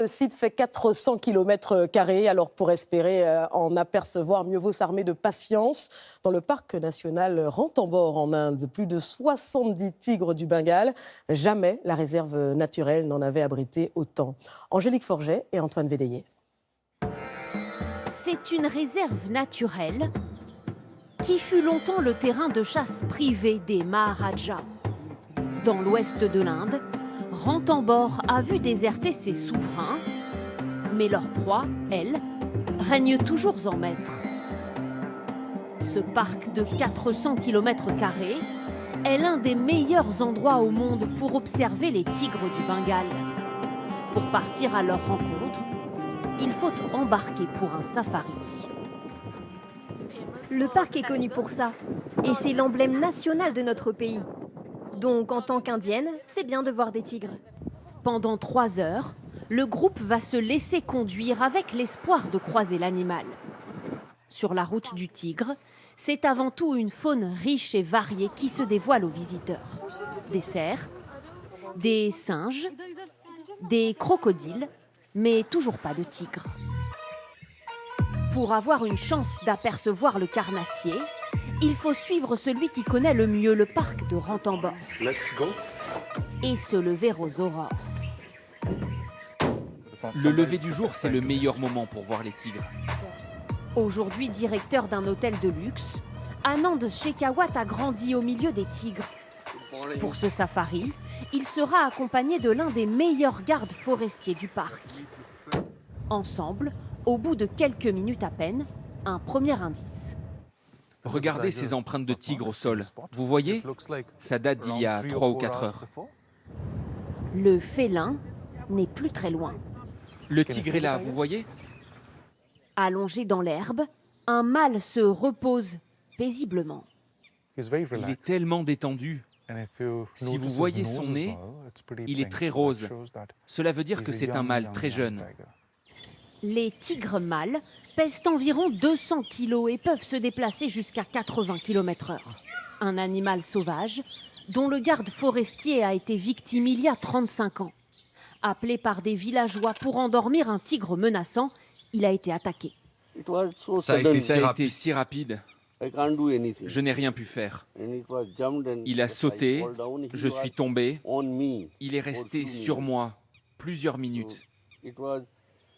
Le site fait 400 km², alors pour espérer en apercevoir, mieux vaut s'armer de patience. Dans le parc national Ranthambore en Inde, plus de 70 tigres du Bengale. Jamais la réserve naturelle n'en avait abrité autant. Angélique Forget et Antoine Védéier. C'est une réserve naturelle qui fut longtemps le terrain de chasse privé des Maharajas. Dans l'ouest de l'Inde, Ranthambore a vu déserter ses souverains, mais leur proie, elle, règne toujours en maître. Ce parc de 400 km² est l'un des meilleurs endroits au monde pour observer les tigres du Bengale. Pour partir à leur rencontre, il faut embarquer pour un safari. Le parc est connu pour ça, et c'est l'emblème national de notre pays. Donc, en tant qu'Indienne, c'est bien de voir des tigres. Pendant 3 heures, le groupe va se laisser conduire avec l'espoir de croiser l'animal. Sur la route du tigre, c'est avant tout une faune riche et variée qui se dévoile aux visiteurs. Des cerfs, des singes, des crocodiles, mais toujours pas de tigres. Pour avoir une chance d'apercevoir le carnassier, il faut suivre celui qui connaît le mieux le parc de Ranthambore et se lever aux aurores. Le lever du jour, c'est le meilleur moment pour voir les tigres. Aujourd'hui directeur d'un hôtel de luxe, Anand Shekhawat a grandi au milieu des tigres. Pour ce safari, il sera accompagné de l'un des meilleurs gardes forestiers du parc. Ensemble, au bout de quelques minutes à peine, un premier indice. Regardez ces empreintes de tigre au sol. Vous voyez? Ça date d'il y a 3 ou 4 heures. Le félin n'est plus très loin. Le tigre est là, vous voyez? Allongé dans l'herbe, un mâle se repose paisiblement. Il est tellement détendu. Si vous voyez son nez, il est très rose. Cela veut dire que c'est un mâle très jeune. Les tigres mâles pèsent environ 200 kg et peuvent se déplacer jusqu'à 80 km/h. Un animal sauvage dont le garde forestier a été victime il y a 35 ans. Appelé par des villageois pour endormir un tigre menaçant, il a été attaqué. Ça a été si rapide. Je n'ai rien pu faire. Il a sauté, je suis tombé. Il est resté sur moi plusieurs minutes.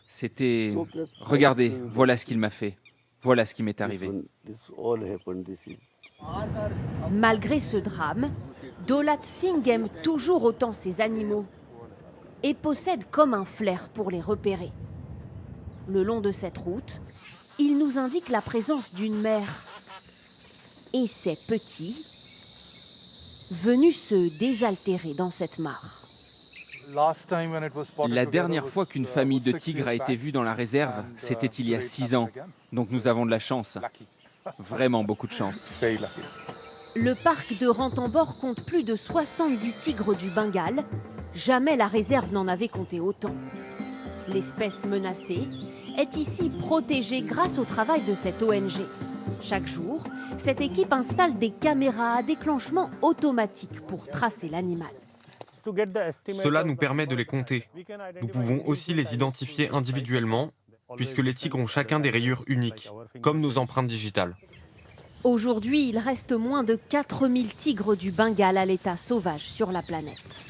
C'était... Regardez, voilà ce qu'il m'a fait. Voilà ce qui m'est arrivé. Malgré ce drame, Daulat Singh aime toujours autant ces animaux et possède comme un flair pour les repérer. Le long de cette route, il nous indique la présence d'une mère et ses petits venus se désaltérer dans cette mare. La dernière fois qu'une famille de tigres a été vue dans la réserve, c'était il y a 6 ans. Donc nous avons de la chance. Vraiment beaucoup de chance. Le parc de Ranthambore compte plus de 70 tigres du Bengale. Jamais la réserve n'en avait compté autant. L'espèce menacée est ici protégée grâce au travail de cette ONG. Chaque jour, cette équipe installe des caméras à déclenchement automatique pour tracer l'animal. Cela nous permet de les compter. Nous pouvons aussi les identifier individuellement, puisque les tigres ont chacun des rayures uniques, comme nos empreintes digitales. Aujourd'hui, il reste moins de 4000 tigres du Bengale à l'état sauvage sur la planète.